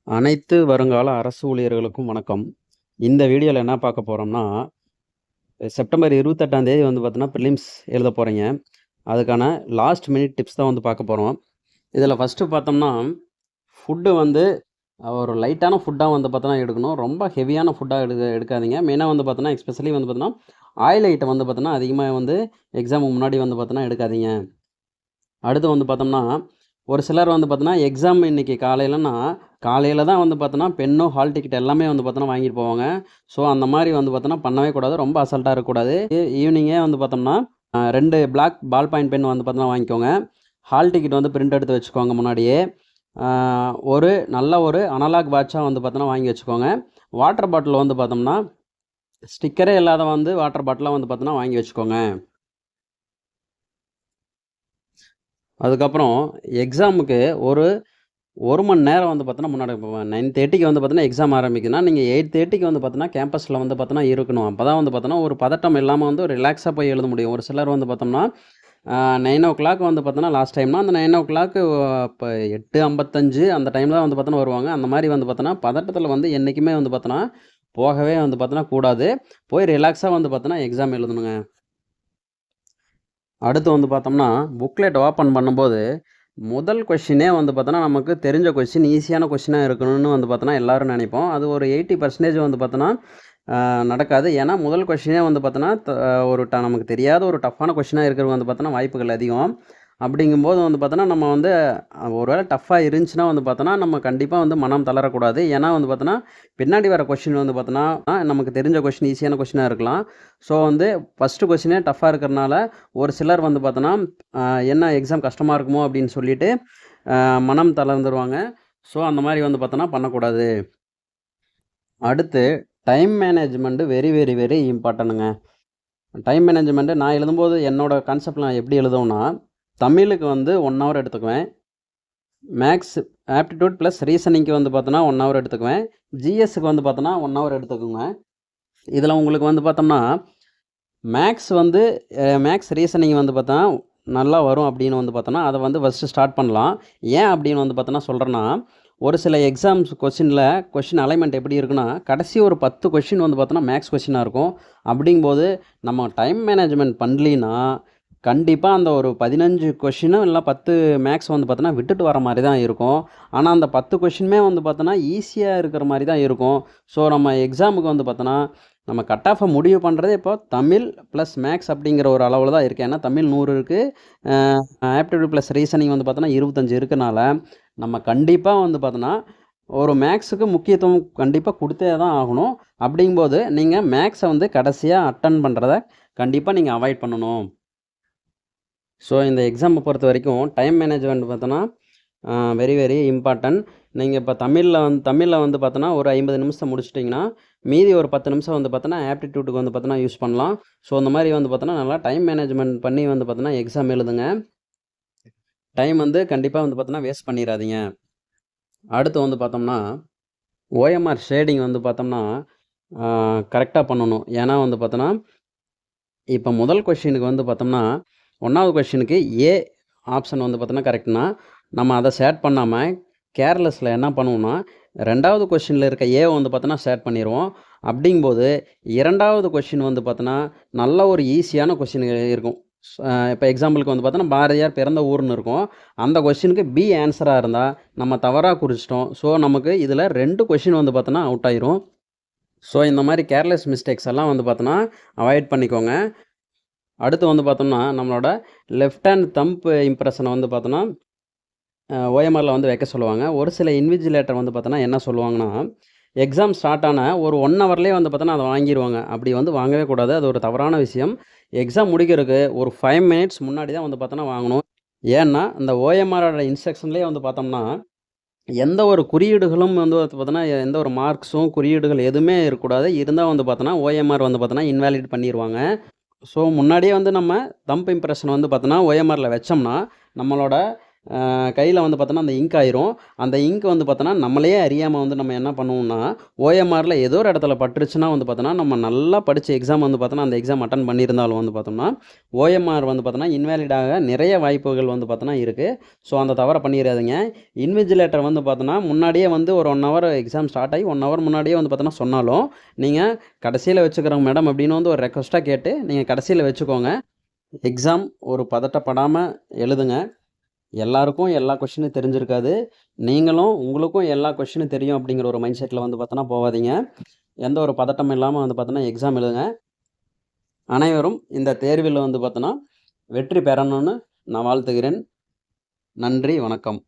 அனைத்து வருங்கால அரசு ஊழியர்களுக்கும் வணக்கம். இந்த வீடியோல என்ன பார்க்க போறோம்னா, செப்டம்பர் 28ஆம் தேதி வந்து பார்த்தீங்கன்னா, பிரிலிம்ஸ் எழுத போறீங்க. அதுக்கான லாஸ்ட் மினிட் டிப்ஸ் தான் வந்து பார்க்க போறோம். இதில ஃபர்ஸ்ட்டு பார்த்தோம்னா, ஃபுட்டு வந்து ஒரு லைட்டான ஃபுட்டா வந்து பார்த்தோன்னா எடுக்கணும். ரொம்ப ஹெவியான ஃபுட்டா எடுக்காதீங்க. மெயினா வந்து பார்த்தோன்னா, எஸ்பெஷலி வந்து பார்த்தோன்னா, ஆயில் ஐட்டம் வந்து பார்த்தோன்னா, அதிகமா வந்து எக்ஸாமுக்கு முன்னாடி வந்து பார்த்தோன்னா எடுக்காதீங்க. அடுத்து வந்து பார்த்தோம்னா, ஒரு சிலர் வந்து பார்த்தோன்னா, எக்ஸாம் இன்னைக்கு காலையிலனா, காலையில தான் வந்து பார்த்தோன்னா, பென்னு, ஹால் டிக்கெட் எல்லாமே வந்து பார்த்தோன்னா வாங்கிட்டு போவாங்க. ஸோ, அந்த மாரி வந்து பார்த்தோன்னா பண்ணவே கூடாது. ரொம்ப அசால்ட்டா இருக்கக்கூடாது. ஈவினிங்கே வந்து பார்த்தோம்னா, 2 பிளாக் பால் பாயிண்ட் பென் வந்து பார்த்தோன்னா வாங்கிக்கோங்க. ஹால் டிக்கெட் வந்து பிரிண்ட் எடுத்து வச்சுக்கோங்க முன்னாடியே. அ ஒரு நல்ல ஒரு அனலாக் வாட்சா வந்து பார்த்தோன்னா வாங்கி வச்சுக்கோங்க. வாட்டர் பாட்டில் வந்து பார்த்தோம்னா, ஸ்டிக்கரே இல்லாத வந்து வாட்டர் பாட்டிலா வந்து பார்த்தோன்னா வாங்கி வச்சுக்கோங்க. அதுக்கப்புறம் எக்ஸாமுக்கு ஒரு 1 மணி நேரம் வந்து பார்த்தோன்னா, முன்னாடி இப்போ 9:30க்கு வந்து பார்த்தோன்னா, எக்ஸாம் ஆரம்பிக்குதுன்னா, நீங்க 8:30க்கு வந்து பார்த்தோன்னா, கேம்பஸ்ல வந்து பார்த்தோன்னா இருக்கணும். அப்பதான் வந்து பார்த்தோன்னா, ஒரு பதட்டம் இல்லாம வந்து ரிலாக்ஸா போய் எழுத முடியும். ஒரு சிலர் வந்து பார்த்தோம்னா, 9:00 வந்து பார்த்தோன்னா, லாஸ்ட் டைம்னா, அந்த 9:00 இப்போ 8:55 அந்த டைம்ல தான் வந்து பார்த்தோன்னா வருவாங்க. அந்த மாரி வந்து பார்த்தோன்னா, பதட்டத்தில வந்து என்னைக்குமே வந்து பார்த்தோன்னா, போகவே வந்து பார்த்தோன்னா கூடாது. போய் ரிலாக்ஸா வந்து பார்த்தோன்னா, எக்ஸாம் எழுதணுங்க. அடுத்து வந்து பார்த்தோம்னா, புக்லெட் ஓப்பன் பண்ணும்போது, முதல் கொஸ்டினே வந்து பார்த்தோன்னா, நமக்கு தெரிஞ்ச கொஸ்டின், ஈஸியான கொஸ்டினா இருக்கணும்னு வந்து பார்த்தோன்னா, எல்லாரும் நெனைப்போம். அது ஒரு 80% வந்து பார்த்தோன்னா, நடக்காது. ஏன்னா, முதல் கொஸ்டினே வந்து பார்த்தோன்னா, ஒரு நமக்கு தெரியாத ஒரு டஃப்பான கொஸ்டினா இருக்கிறது வந்து பார்த்தோன்னா, வாய்ப்புகள் அதிகம். அப்படிங்கும்போது வந்து பார்த்தோன்னா, நம்ம வந்து ஒரு வேளை டஃப்பா இருந்துச்சுன்னா வந்து பார்த்தோன்னா, நம்ம கண்டிப்பா வந்து மனம் தளரக்கூடாது. ஏன்னா வந்து பார்த்தோன்னா, பின்னாடி வர கொஸ்டின் வந்து பார்த்தோன்னா, நமக்கு தெரிஞ்ச கொஸ்டின் ஈஸியான கொஸ்டினா இருக்கலாம். ஸோ வந்து ஃபர்ஸ்ட்டு கொஸ்டினே டஃப்பா இருக்கிறனால, ஒரு சிலர் வந்து பார்த்தோன்னா, அ என்ன எக்ஸாம் கஷ்டமா இருக்குமோ அப்படின்னு சொல்லிட்டு, மனம் தளர்ந்துருவாங்க. ஸோ அந்த மாரி வந்து பார்த்தோன்னா பண்ணக்கூடாது. அடுத்து time management very, very, very இம்பார்ட்டன்ட்ங்க. டைம் மேனேஜ்மெண்ட் நான் எழுதும்போது என்னோட கான்செப்ட் நான் எப்படி எழுதுவேன்னா, தமிழுக்கு வந்து 1 ஹவர் எடுத்துக்குவேன். மேத்ஸ் ஆப்டிட்யூட் ப்ளஸ் ரீசனிங்க்கு வந்து பார்த்தோன்னா 1 ஹவர் எடுத்துக்குவேன். ஜிஎஸ்ஸுக்கு வந்து பார்த்தோன்னா 1 ஹவர் எடுத்துக்குங்க. இதில உங்களுக்கு வந்து பார்த்தோம்னா, மேத்ஸ் வந்து மேத்ஸ் ரீசனிங் வந்து பார்த்தா நல்லா வரும் அப்படின்னு வந்து பார்த்தோன்னா, அத வந்து ஃபர்ஸ்ட்டு ஸ்டார்ட் பண்ணலாம். ஏன் அப்படின்னு வந்து பார்த்தோன்னா சொல்றேன்னா, ஒரு சில எக்ஸாம்ஸ் கொஸ்டின் அலைன்மென்ட் எப்படி இருக்குன்னா, கடைசி ஒரு 10 கொஸ்டின் வந்து பார்த்தோன்னா மேத்ஸ் கொஸ்டினா இருக்கும். அப்படிங்கும்போது நம்ம டைம் மேனேஜ்மென்ட் பண்ணலின்னா, கண்டிப்பா அந்த ஒரு 15 கொஸ்டினும் இல்ல 10 மேத்ஸ் வந்து பார்த்தோன்னா விட்டுட்டு வர மாரி தான் இருக்கும். ஆனா அந்த 10 கொஸ்டினுமே வந்து பார்த்தோன்னா ஈஸியா இருக்கிற மாரி தான் இருக்கும். ஸோ நம்ம எக்ஸாமுக்கு வந்து பார்த்தோன்னா நம்ம கட் ஆஃப முடிவு பண்ணுறதே இப்போ தமிழ் ப்ளஸ் மேத்ஸ் அப்படிங்கிற ஒரு அளவுல தான் இருக்கு. ஏன்னா தமிழ் 100 இருக்கு. அ ஆப்டிட்யூட் ப்ளஸ் ரீசனிங் வந்து பார்த்தோன்னா 25 இருக்கனால, நம்ம கண்டிப்பா வந்து பார்த்தோன்னா, ஒரு மேத்ஸுக்கு முக்கியத்துவம் கண்டிப்பா குடுத்தே தான் ஆகணும். அப்படிங்கும்போது, நீங்க மேத்ஸ வந்து கடைசியா அட்டெண்ட் பண்றத கண்டிப்பா நீங்க அவாய்ட் பண்ணணும். ஸோ இந்த எக்ஸாம பொறுத்தவரைக்கும் டைம் மேனேஜ்மெண்ட் பார்த்தோன்னா, வெரி வெரி இம்பார்ட்டன்ட். நீங்க இப்போ தமிழ்ல வந்து பார்த்தோன்னா, ஒரு 50 நிமிஷம் முடிச்சுட்டீங்கன்னா, மீதி ஒரு 10 நிமிஷம் வந்து பார்த்தோன்னா, ஆப்டிட்யூட்க்கு வந்து பார்த்தோன்னா யூஸ் பண்ணலாம். ஸோ இந்த மாரி வந்து பார்த்தோன்னா, நல்லா டைம் மேனேஜ்மெண்ட் பண்ணி வந்து பார்த்தோன்னா, எக்ஸாம் எழுதுங்க. டைம் வந்து கண்டிப்பா வந்து பார்த்தோன்னா, வேஸ்ட் பண்ணிறாதீங்க. அடுத்து வந்து பார்த்தோம்னா, ஓஎம்ஆர் ஷேடிங் வந்து பார்த்தோம்னா, கரெக்ட்டா பண்ணணும். ஏன்னா வந்து பார்த்தோன்னா, இப்ப முதல் கொஸ்டினுக்கு வந்து பார்த்தோம்னா, 1வது கொஸ்டினுக்கு ஏ ஆப்ஷன் வந்து பார்த்தோன்னா கரெக்ட்னா, நம்ம அத ஷேட் பண்ணாம, கேர்லெஸ்ல என்ன பண்ணுவோம்னா, 2வது கொஸ்டின்ல இருக்க ஏவ வந்து பார்த்தோன்னா ஷேட் பண்ணிருவோம். அப்படிங்கும்போது 2வது கொஸ்டின் வந்து பார்த்தோன்னா, நல்ல ஒரு ஈஸியான கொஸ்டின் இருக்கும். இப்ப எக்ஸாம்பிளுக்கு வந்து பார்த்தோன்னா, பாரதியார் பிறந்த ஊர்ன்னு இருக்கும். அந்த கொஸ்டினுக்கு பி ஆன்ஸரா இருந்தா, நம்ம தவறா குறிச்சிட்டோம். ஸோ, நமக்கு இதில 2 கொஸ்டின் வந்து பார்த்தோன்னா அவுட் ஆயிரும். ஸோ, இந்த மாரி கேர்லெஸ் மிஸ்டேக்ஸ் எல்லாம் வந்து பார்த்தோன்னா, அவாய்ட் பண்ணிக்கோங்க. அடுத்து வந்து பார்த்தோம்னா, நம்மளோட லெஃப்ட் ஹேண்ட் தம்ப் இம்ப்ரஷன வந்து பார்த்தோன்னா, ஓஎம்ஆர்ல வந்து வைக்க சொல்லுவாங்க. ஒரு சில இன்விஜிலேட்டர் வந்து பார்த்தோன்னா, என்ன சொல்லுவாங்கன்னா, எக்ஸாம் ஸ்டார்ட் ஆன ஒரு 1 ஹவர்லேயே வந்து பார்த்தோன்னா, அத வாங்கிருவாங்க. அப்படி வந்து வாங்கவே கூடாது. அது ஒரு தவறான விஷயம். எக்ஸாம் முடிக்கிறதுக்கு ஒரு 5 மினிட்ஸ் முன்னாடி தான் வந்து பார்த்தோன்னா வாங்கணும். ஏன்னா, அந்த ஓஎம்ஆரோட இன்ஸ்ட்ரக்ஷன்லேயே வந்து பார்த்தோம்னா, எந்த ஒரு குறியீடுகளும் வந்து பார்த்தோன்னா, எந்த ஒரு மார்க்ஸும், குறியீடுகள் எதுவுமே இருக்கக்கூடாது. இருந்தா வந்து பார்த்தோன்னா, ஓஎம்ஆர் வந்து பார்த்தோன்னா, இன்வாலிட் பண்ணிருவாங்க. ஸோ, முன்னாடியே வந்து நம்ம தம்ப் இம்ப்ரஷன் வந்து பார்த்தோன்னா, ஓஎம்ஆர்ல வச்சோம்னா, நம்மளோட கையில் வந்து பார்த்தோன்னா அந்த இங்க் ஆயிரும். அந்த இங்க் வந்து பார்த்தோன்னா நம்மளே அறியாமல் வந்து நம்ம என்ன பண்ணுவோம்னா, ஓஎம்ஆரில் ஏதோ ஒரு இடத்துல பட்டுருச்சுன்னா வந்து பார்த்தோன்னா, நம்ம நல்லா படித்த எக்ஸாம் வந்து பார்த்தோன்னா, அந்த எக்ஸாம் அட்டெண்ட் பண்ணியிருந்தாலும் வந்து பார்த்தோம்னா, ஓஎம்ஆர் வந்து பார்த்தோன்னா இன்வேலிட் ஆக நிறைய வாய்ப்புகள் வந்து பார்த்தோன்னா இருக்குது. ஸோ அந்த தவறை பண்ணிடாதீங்க. இன்விஜிலேட்டர் வந்து பார்த்தோன்னா, முன்னாடியே வந்து ஒரு 1 ஹவர் எக்ஸாம் ஸ்டார்ட் ஆகி 1 ஹவர் முன்னாடியே வந்து பார்த்தோன்னா சொன்னாலும், நீங்கள் கடைசியில் வச்சுக்கிறோம் மேடம் அப்படின்னு வந்து ஒரு ரெக்வஸ்ட்டாக கேட்டு நீங்கள் கடைசியில் வச்சுக்கோங்க. எக்ஸாம் ஒரு பதட்டப்படாமல் எழுதுங்க. எல்லாருக்கும் எல்லா கொஷினும் தெரிஞ்சிருக்காது. நீங்களும் உங்களுக்கும் எல்லா கொஷினும் தெரியும் அப்படிங்கிற ஒரு மைண்ட் செட்டில் வந்து பார்த்தோன்னா போகாதீங்க. எந்த ஒரு பதட்டமும் இல்லாமல் வந்து பார்த்தோன்னா எக்ஸாம் எழுதுங்க. அனைவரும் இந்த தேர்வில் வந்து பார்த்தோன்னா வெற்றி பெறணும்னு நான் வாழ்த்துகிறேன். நன்றி, வணக்கம்.